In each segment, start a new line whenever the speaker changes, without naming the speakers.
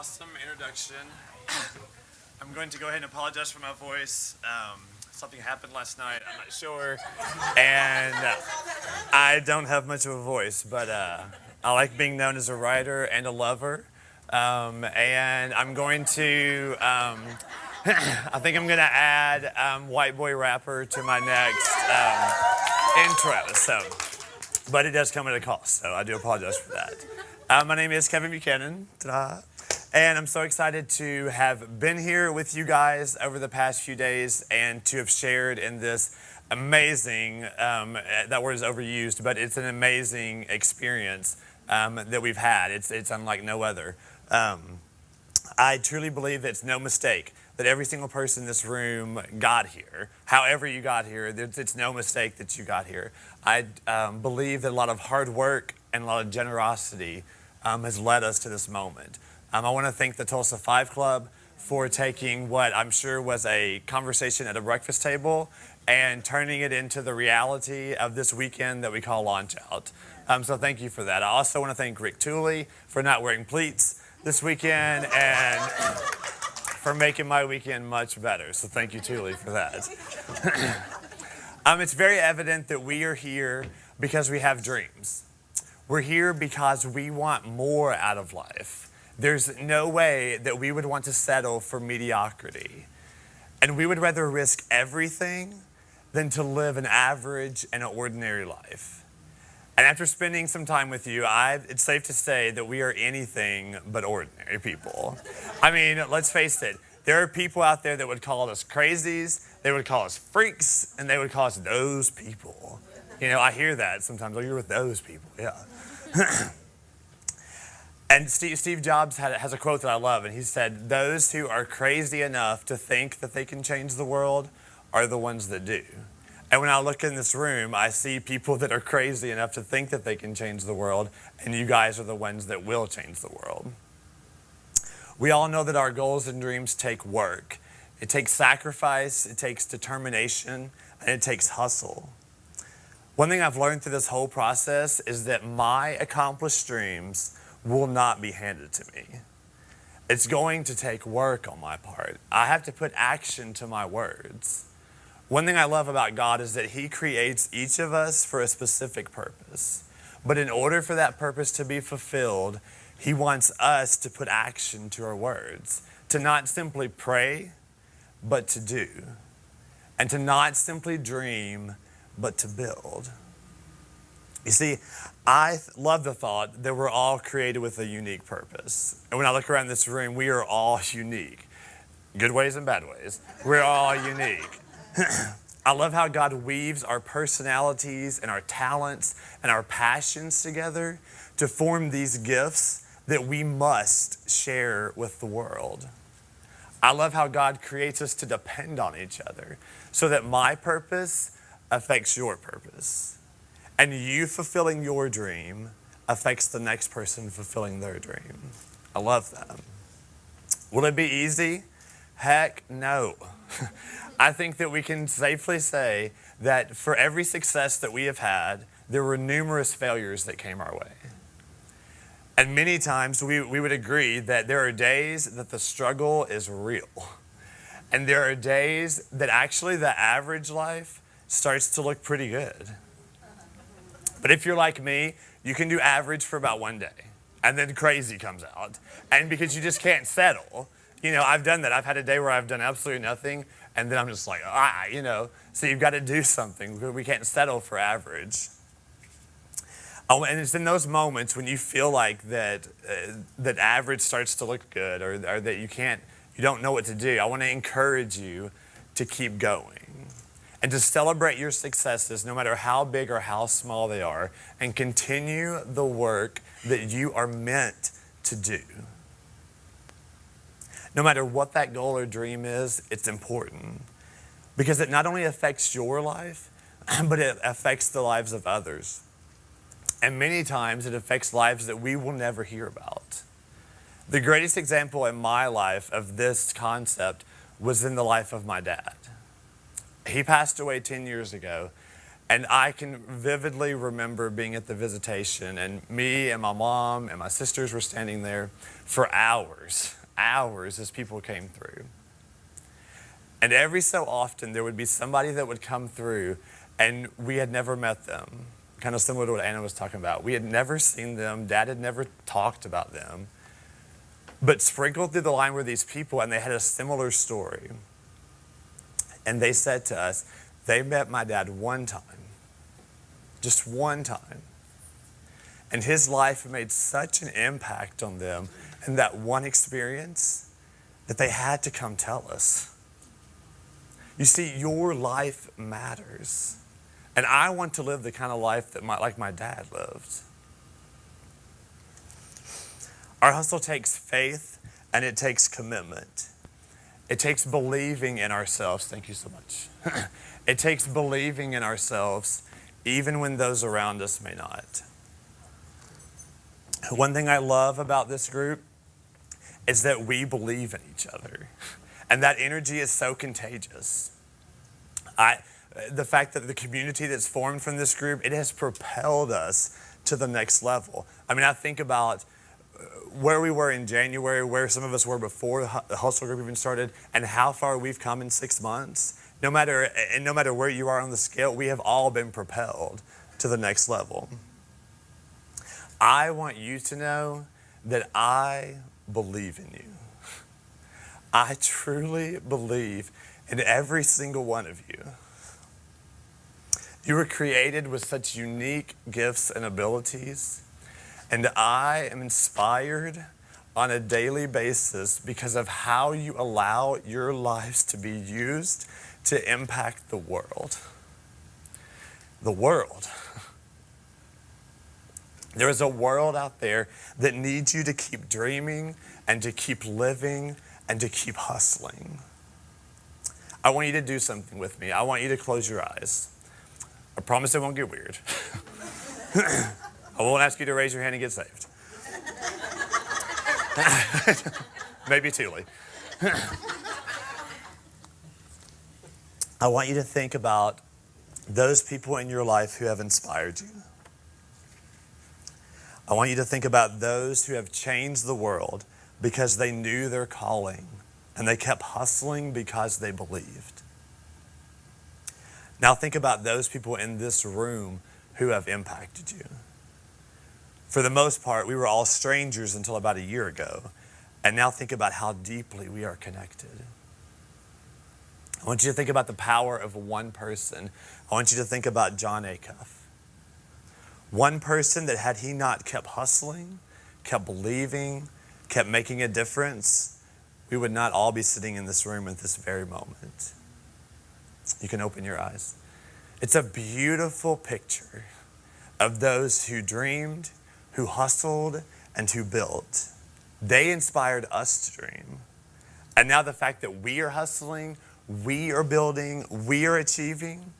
awesome introduction. I'm going to go ahead and apologize for my voice. Something happened last night, I'm not sure. And I don't have much of a voice, but I like being known as a writer and a lover. And I'm going to, I think I'm going to add white boy rapper to my next intro. But it does come at a cost, so I do apologize for that. My name is Kevin Buchanan. Ta-da. And I'm so excited to have been here with you guys over the past few days and to have shared in this amazing, that word is overused, but it's an amazing experience that we've had. It's unlike no other. I truly believe that it's no mistake that every single person in this room got here. However you got here, it's no mistake that you got here. I believe that a lot of hard work and a lot of generosity has led us to this moment. I want to thank the Tulsa 5 Club for taking what I'm sure was a conversation at a breakfast table and turning it into the reality of this weekend that we call Launch Out. So thank you for that. I also want to thank Rick Tooley for not wearing pleats this weekend and for making my weekend much better. So thank you, Tooley, for that. It's very evident that we are here because we have dreams. We're here because we want more out of life. There's no way that we would want to settle for mediocrity. And we would rather risk everything than to live an average and ordinary life. And after spending some time with you, it's safe to say that we are anything but ordinary people. I mean, let's face it. There are people out there that would call us crazies, they would call us freaks, and they would call us those people. You know, I hear that sometimes. Oh, you're with those people, yeah. And Steve Jobs has a quote that I love, and he said, "Those who are crazy enough to think that they can change the world are the ones that do." And when I look in this room, I see people that are crazy enough to think that they can change the world, and you guys are the ones that will change the world. We all know that our goals and dreams take work. It takes sacrifice, it takes determination, and it takes hustle. One thing I've learned through this whole process is that my accomplished dreams will not be handed to me. It's going to take work on my part. I have to put action to my words. One thing I love about God is that He creates each of us for a specific purpose. But in order for that purpose to be fulfilled, He wants us to put action to our words, to not simply pray, but to do, and to not simply dream, but to build. You see, I love the thought that we're all created with a unique purpose. And when I look around this room, we are all unique. Good ways and bad ways. We're all unique. I love how God weaves our personalities and our talents and our passions together to form these gifts that we must share with the world. I love how God creates us to depend on each other so that my purpose affects your purpose. And you fulfilling your dream affects the next person fulfilling their dream. I love that. Will it be easy? Heck no. I think that we can safely say that for every success that we have had, there were numerous failures that came our way. And many times we would agree that there are days that the struggle is real. And there are days that actually the average life starts to look pretty good. But if you're like me, you can do average for about one day, and then crazy comes out. And because you just can't settle, you know, I've done that. I've had a day where I've done absolutely nothing, and then I'm just like, so you've got to do something. We can't settle for average. Oh, and it's in those moments when you feel like that average starts to look good, or that you don't know what to do. I want to encourage you to keep going. And to celebrate your successes, no matter how big or how small they are, and continue the work that you are meant to do. No matter what that goal or dream is, it's important. Because it not only affects your life, but it affects the lives of others. And many times it affects lives that we will never hear about. The greatest example in my life of this concept was in the life of my dad. He passed away 10 years ago, And I can vividly remember being at the visitation, and me and my mom and my sisters were standing there for hours as people came through. And every so often there would be somebody that would come through and we had never met them. Kind of similar to what Anna was talking about. We had never seen them. Dad had never talked about them. But sprinkled through the line were these people, and they had a similar story. And they said to us, they met my dad one time. Just one time. And his life made such an impact on them in that one experience that they had to come tell us. You see, your life matters. And I want to live the kind of life that like my dad lived. Our hustle takes faith and it takes commitment. It takes believing in ourselves. Thank you so much. It takes believing in ourselves even when those around us may not. One thing I love about this group is that we believe in each other. And that energy is so contagious. The fact that the community that's formed from this group, it has propelled us to the next level. I mean, I think about where we were in January, where some of us were before the hustle group even started, and how far we've come in 6 months. No matter where you are on the scale, we have all been propelled to the next level. I want you to know that I believe in you. I truly believe in every single one of you. You were created with such unique gifts and abilities, and I am inspired on a daily basis because of how you allow your lives to be used to impact the world. The world. There is a world out there that needs you to keep dreaming and to keep living and to keep hustling. I want you to do something with me. I want you to close your eyes. I promise it won't get weird. I won't ask you to raise your hand and get saved. Maybe Thule. I want you to think about those people in your life who have inspired you. I want you to think about those who have changed the world because they knew their calling and they kept hustling because they believed. Now think about those people in this room who have impacted you. For the most part, we were all strangers until about a year ago. And now think about how deeply we are connected. I want you to think about the power of one person. I want you to think about John Acuff. One person that had he not kept hustling, kept believing, kept making a difference, we would not all be sitting in this room at this very moment. You can open your eyes. It's a beautiful picture of those who dreamed, who hustled, and who built. They inspired us to dream. And now the fact that we are hustling, we are building, we are achieving,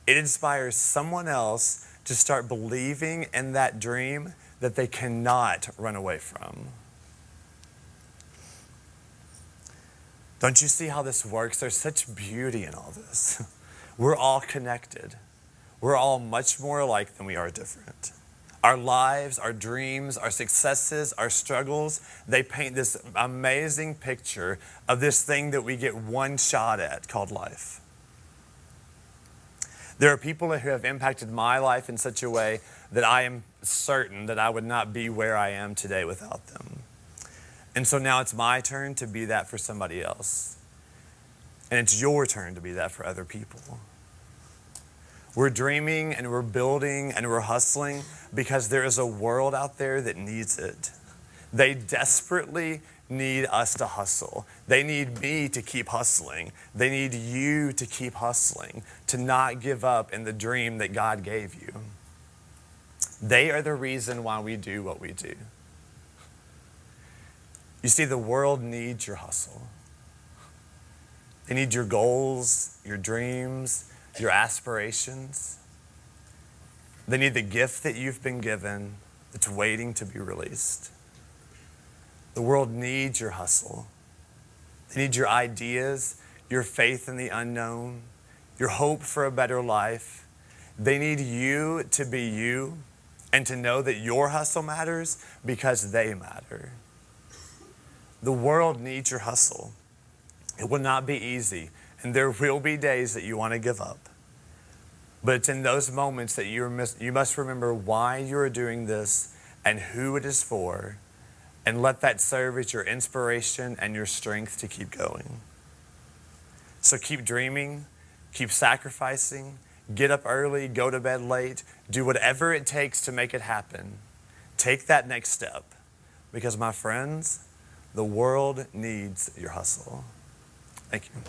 it inspires someone else to start believing in that dream that they cannot run away from. Don't you see how this works? There's such beauty in all this. We're all connected. We're all much more alike than we are different. Our lives, our dreams, our successes, our struggles, they paint this amazing picture of this thing that we get one shot at called life. There are people who have impacted my life in such a way that I am certain that I would not be where I am today without them. And so now it's my turn to be that for somebody else. And it's your turn to be that for other people. We're dreaming and we're building and we're hustling because there is a world out there that needs it. They desperately need us to hustle. They need me to keep hustling. They need you to keep hustling, to not give up in the dream that God gave you. They are the reason why we do what we do. You see, the world needs your hustle. They need your goals, your dreams, your aspirations. They need the gift that you've been given that's waiting to be released. The world needs your hustle. They need your ideas, your faith in the unknown, your hope for a better life. They need you to be you and to know that your hustle matters because they matter. The world needs your hustle. It will not be easy, and there will be days that you want to give up. But it's in those moments that you must remember why you are doing this and who it is for, and let that serve as your inspiration and your strength to keep going. So keep dreaming, keep sacrificing, get up early, go to bed late, do whatever it takes to make it happen. Take that next step, because my friends, the world needs your hustle. Thank you.